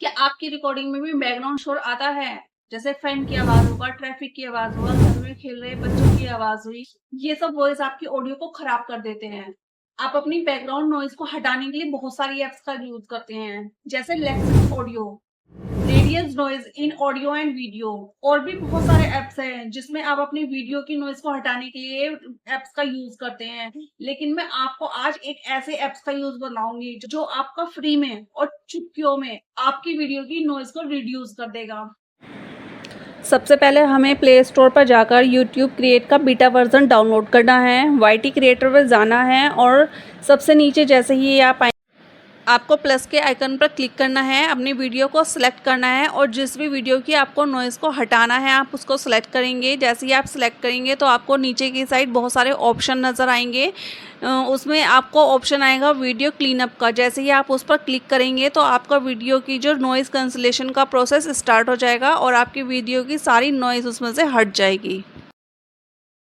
कि आपकी रिकॉर्डिंग में भी बैकग्राउंड शोर आता है? जैसे फैन की आवाज़ होगा, ट्रैफिक की आवाज़ होगा, घर में खेल रहे बच्चों की आवाज़ हुई, ये सब वॉइस आपकी ऑडियो को खराब कर देते हैं। आप अपनी बैकग्राउंड नॉइज़ को हटाने के लिए बहुत सारी ऐप्स का यूज़ करते हैं, जैसे Lexis audio, radiance noise in audio and video, और भी बहुत सारे ऐप्स हैं जिसमें आप अपनी वीडियो की नॉइज़ को हटाने के लिए ऐप्स का यूज़ करते हैं। लेकिन मैं आपको आज एक ऐसे ऐप्स का यूज़ बताऊँगी जो आपका फ्री में और चुटकियों में आपकी वीडियो की नॉइज़ को रिड्यूस कर देगा। सबसे पहले हमें प्ले स्टोर पर जाकर यूट्यूब क्रिएट का बीटा वर्ज़न डाउनलोड करना है, वाईटी क्रिएटर पर जाना है और सबसे नीचे जैसे ही आप आपको प्लस के आइकन पर क्लिक करना है, अपनी वीडियो को सिलेक्ट करना है और जिस भी वीडियो की आपको नॉइज़ को हटाना है आप उसको सिलेक्ट करेंगे। जैसे ही आप सिलेक्ट करेंगे तो आपको नीचे की साइड बहुत सारे ऑप्शन नज़र आएंगे। उसमें आपको ऑप्शन आएगा वीडियो क्लीनअप का। जैसे ही आप उस पर क्लिक करेंगे तो आपका वीडियो की जो नॉइज़ कैंसिलेशन का प्रोसेस स्टार्ट हो जाएगा और आपकी वीडियो की सारी नॉइज़ उसमें से हट जाएगी।